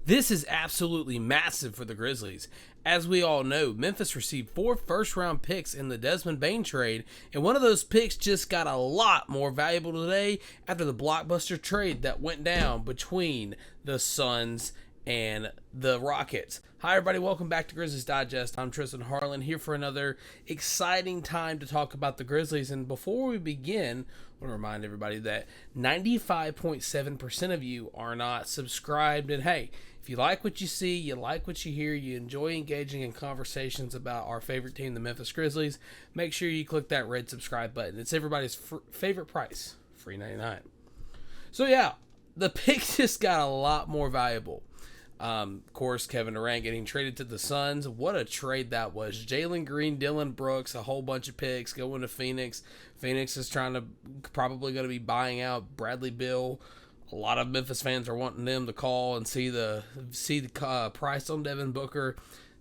This is absolutely massive for the Grizzlies. As we all know, Memphis received 4 first-round picks in the Desmond Bane trade, and one of those picks just got a lot more valuable today after the blockbuster trade that went down between the Suns and the Rockets. Hi, everybody. Welcome back to Grizzlies Digest. I'm Tristan Harlan here for another exciting time to talk about the Grizzlies. And before we begin, I want to remind everybody that 95.7% of you are not subscribed. And hey, if you like what you see, you like what you hear, you enjoy engaging in conversations about our favorite team, the Memphis Grizzlies, make sure you click that red subscribe button. It's everybody's favorite price, free 99. So yeah, the pick just got a lot more valuable. Of course, Kevin Durant getting traded to the Suns. What a trade that was. Jalen Green, Dillon Brooks, a whole bunch of picks going to Phoenix. Phoenix is probably going to be buying out Bradley Beal. A lot of Memphis fans are wanting them to call and see the price on Devin Booker.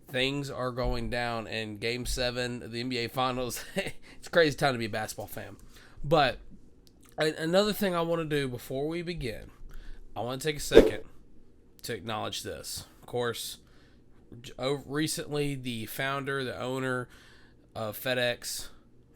Things are going down in Game 7 of the NBA Finals. It's a crazy time to be a basketball fan. But another thing I want to do before we begin, I want to take a second to acknowledge this. Of course, recently the founder, the owner of FedEx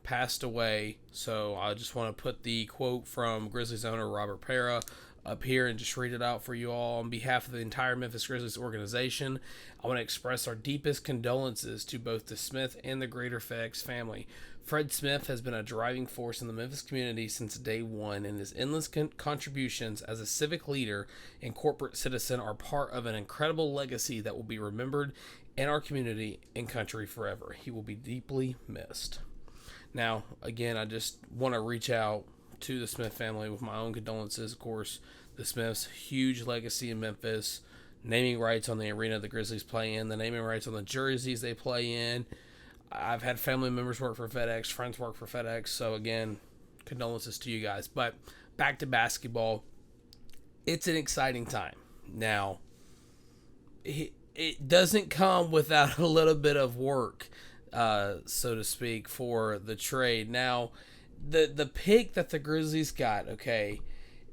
passed away. So I just want to put the quote from Grizzlies owner Robert Pera up here and just read it out for you all. On behalf of the entire Memphis Grizzlies organization, I want to express our deepest condolences to both the Smith and the greater FedEx family. Fred Smith has been a driving force in the Memphis community since day one, and his endless contributions as a civic leader and corporate citizen are part of an incredible legacy that will be remembered in our community and country forever. He will be deeply missed. Now, again, I just want to reach out to the Smith family with my own condolences. Of course, the Smiths' huge legacy in Memphis, naming rights on the arena the Grizzlies play in, the naming rights on the jerseys they play in. I've had family members work for FedEx, friends work for FedEx, so again, condolences to you guys. But back to basketball, it's an exciting time. Now, it doesn't come without a little bit of work, so to speak, for the trade. Now, the pick that the Grizzlies got, okay,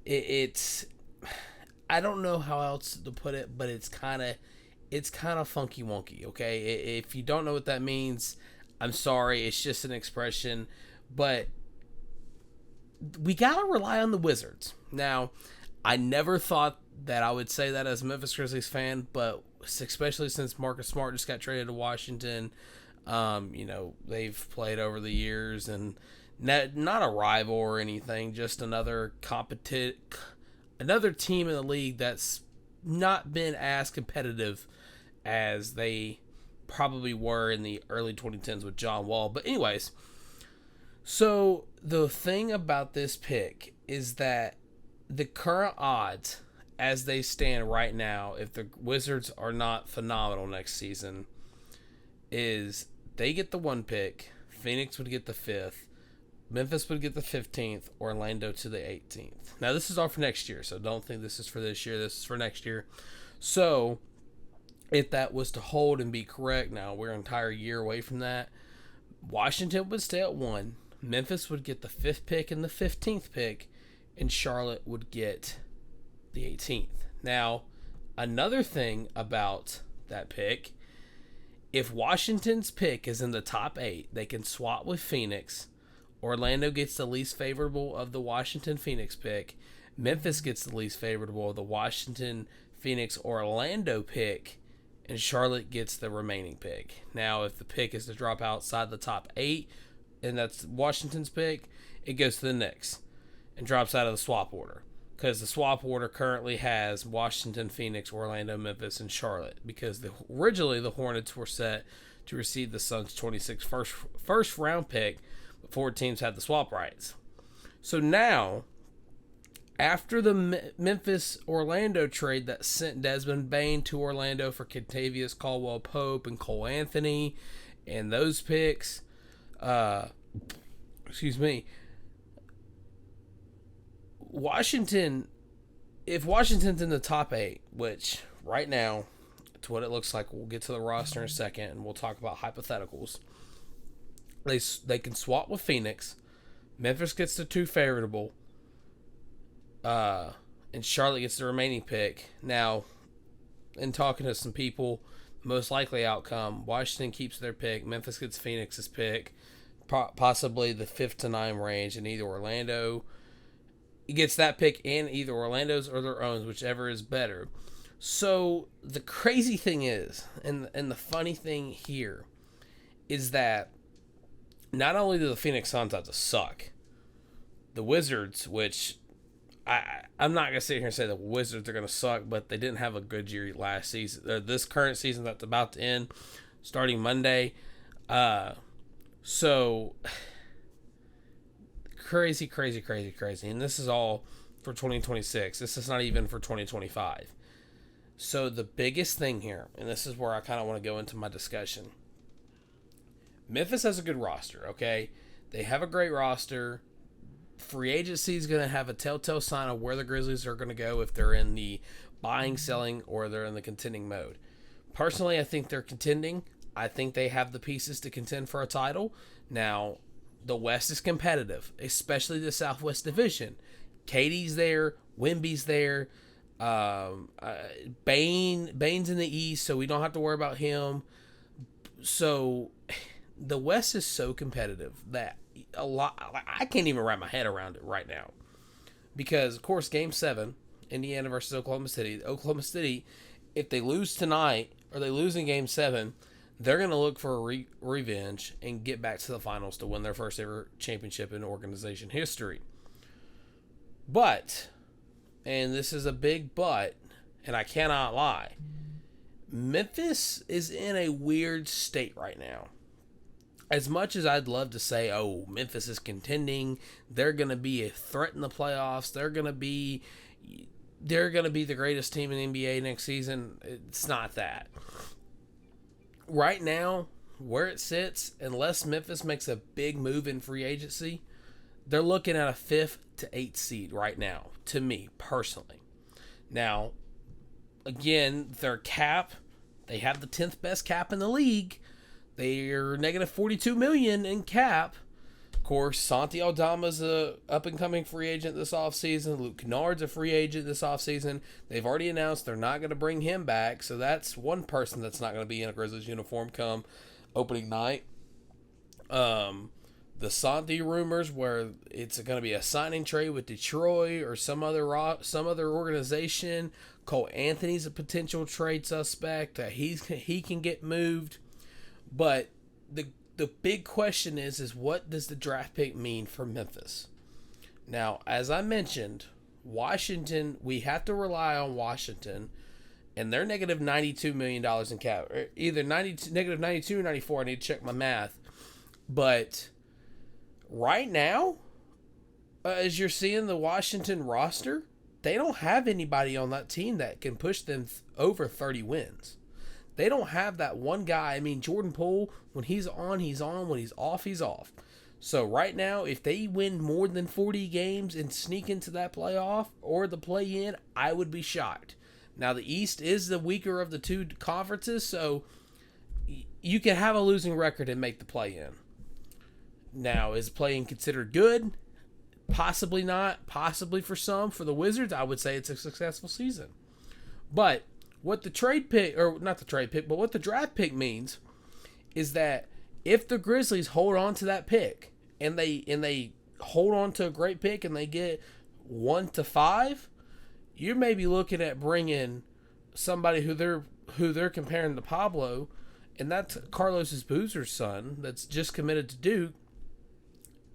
it's I don't know how else to put it, but it's kind of funky wonky, okay? If you don't know what that means, I'm sorry. It's just an expression, but we gotta rely on the Wizards. Now, I never thought that I would say that as a Memphis Grizzlies fan, but especially since Marcus Smart just got traded to Washington, they've played over the years, and not a rival or anything, just another team in the league that's not been as competitive as they probably were in the early 2010s with John Wall. But anyways, so the thing about this pick is that the current odds as they stand right now, if the Wizards are not phenomenal next season, is they get the 1 pick, Phoenix would get the 5th, Memphis would get the 15th, Orlando to the 18th. Now, this is all for next year, so don't think this is for this year. This is for next year. So, if that was to hold and be correct, now we're an entire year away from that, Washington would stay at 1, Memphis would get the 5th pick and the 15th pick, and Charlotte would get the 18th. Now, another thing about that pick, if Washington's pick is in the top 8, they can swap with Phoenix. Orlando gets the least favorable of the Washington-Phoenix pick. Memphis gets the least favorable of the Washington-Phoenix-Orlando pick. And Charlotte gets the remaining pick. Now, if the pick is to drop outside the top 8, and that's Washington's pick, it goes to the Knicks and drops out of the swap order. Because the swap order currently has Washington, Phoenix, Orlando, Memphis, and Charlotte. Because originally the Hornets were set to receive the Suns' 26th first round pick, 4 teams had the swap rights. So now, after the Memphis-Orlando trade that sent Desmond Bane to Orlando for Kentavious Caldwell-Pope and Cole Anthony and those picks, Washington, if Washington's in the top 8, which right now, it's what it looks like. We'll get to the roster in a second, and we'll talk about hypotheticals. They can swap with Phoenix. Memphis gets the 2 favorable. And Charlotte gets the remaining pick. Now, and talking to some people, most likely outcome, Washington keeps their pick. Memphis gets Phoenix's pick, possibly the 5th to 9 range, and either Orlando gets that pick in either Orlando's or their own, whichever is better. So the crazy thing is, and the funny thing here, is that not only do the Phoenix Suns have to suck, the Wizards, which I'm not going to sit here and say the Wizards are going to suck, but they didn't have a good year last season. This current season that's about to end, starting Monday. So crazy. And this is all for 2026. This is not even for 2025. So the biggest thing here, and this is where I kind of want to go into my discussion. Memphis has a good roster, okay? They have a great roster. Free agency is going to have a telltale sign of where the Grizzlies are going to go if they're in the buying, selling, or they're in the contending mode. Personally, I think they're contending. I think they have the pieces to contend for a title. Now, the West is competitive, especially the Southwest Division. Katie's there, Wemby's there, Bane's in the East, so we don't have to worry about him. So the West is so competitive that I can't even wrap my head around it right now. Because, of course, Game 7, Indiana versus Oklahoma City, if they lose tonight or they lose in Game 7, they're going to look for a revenge and get back to the finals to win their first ever championship in organization history. But, and this is a big but, and I cannot lie, Memphis is in a weird state right now. As much as I'd love to say, oh, Memphis is contending, they're going to be a threat in the playoffs, they're going to be the greatest team in the NBA next season, it's not that. Right now, where it sits, unless Memphis makes a big move in free agency, they're looking at a 5th to 8th seed right now, to me, personally. Now, again, their cap, they have the 10th best cap in the league. They're negative $42 million in cap. Of course, Santi Aldama's a up-and-coming free agent this offseason. Luke Kennard's a free agent this offseason. They've already announced they're not going to bring him back, so that's one person that's not going to be in a Grizzlies uniform come opening night. The Santi rumors where it's going to be a signing trade with Detroit or some other organization. Cole Anthony's a potential trade suspect. He can get moved. But the big question is what does the draft pick mean for Memphis? Now, as I mentioned, Washington, we have to rely on Washington, and they're negative $92 million in cap. Either negative 92 or 94. I need to check my math. But right now, as you're seeing the Washington roster, they don't have anybody on that team that can push them over 30 wins. They don't have that one guy. I mean, Jordan Poole, when he's on, he's on. When he's off, he's off. So right now, if they win more than 40 games and sneak into that playoff or the play-in, I would be shocked. Now, the East is the weaker of the two conferences, so you can have a losing record and make the play-in. Now, is play-in considered good? Possibly not. Possibly for some. For the Wizards, I would say it's a successful season. But what the trade pick, or not the trade pick, but what the draft pick means is that if the Grizzlies hold on to that pick and they hold on to a great pick and they get 1 to 5, you may be looking at bringing somebody who they're comparing to Pablo, and that's Carlos Boozer's son that's just committed to Duke,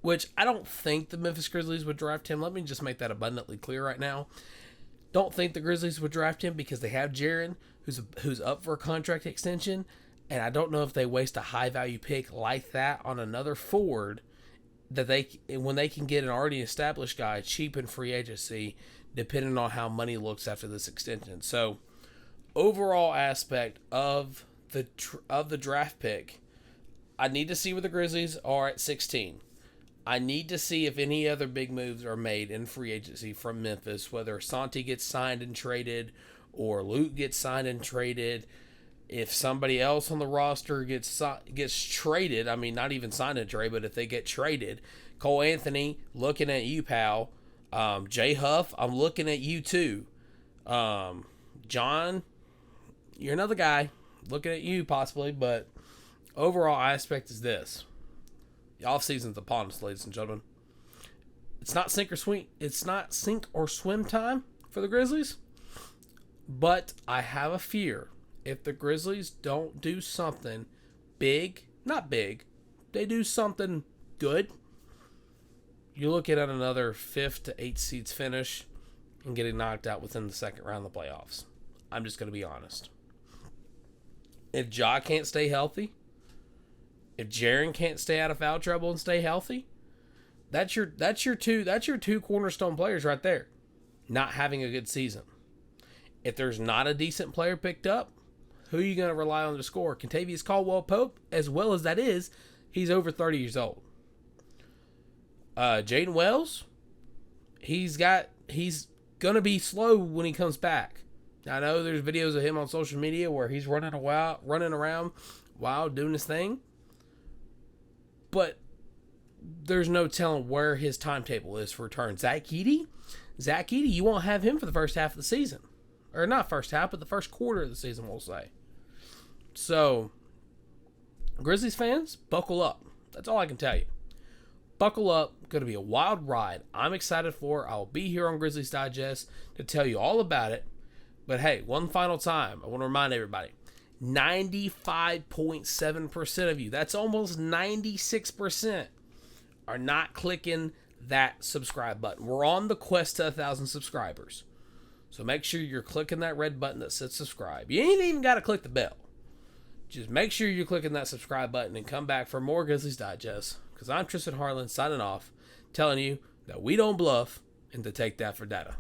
which I don't think the Memphis Grizzlies would draft him. Let me just make that abundantly clear right now. Don't think the Grizzlies would draft him because they have Jaren, who's up for a contract extension, and I don't know if they waste a high-value pick like that on another forward when they can get an already established guy cheap in free agency, depending on how money looks after this extension. So, overall aspect of the draft pick, I need to see where the Grizzlies are at 16. I need to see if any other big moves are made in free agency from Memphis, whether Santi gets signed and traded or Luke gets signed and traded. If somebody else on the roster gets traded, I mean, not even signed and trade, but if they get traded, Cole Anthony, looking at you, pal. Jay Huff, I'm looking at you too. John, you're another guy looking at you possibly, but overall aspect is this. The offseason's upon us, ladies and gentlemen. It's not sink or swim. It's not sink or swim time for the Grizzlies. But I have a fear if the Grizzlies don't do something big, not big, they do something good, you're looking at another 5th to 8th seeds finish and getting knocked out within the second round of the playoffs. I'm just going to be honest. If Ja can't stay healthy, if Jaren can't stay out of foul trouble and stay healthy, that's your two cornerstone players right there, not having a good season. If there's not a decent player picked up, who are you going to rely on to score? Kentavious Caldwell-Pope, as well as that is, he's over 30 years old. Jaden Wells, he's going to be slow when he comes back. I know there's videos of him on social media where he's running around while doing his thing. But there's no telling where his timetable is for return. Zach Edey, you won't have him for the first half of the season. Or not first half, but the first quarter of the season, we'll say. So, Grizzlies fans, buckle up. That's all I can tell you. Buckle up. Going to be a wild ride. I'm excited for it. I'll be here on Grizzlies Digest to tell you all about it. But hey, one final time, I want to remind everybody. 95.7% of you, that's almost 96%, are not clicking that subscribe button. We're on the quest to 1,000 subscribers. So make sure you're clicking that red button that says subscribe. You ain't even got to click the bell. Just make sure you're clicking that subscribe button and come back for more Grizzlies Digest. Because I'm Tristan Harlan signing off, telling you that we don't bluff and to take that for data.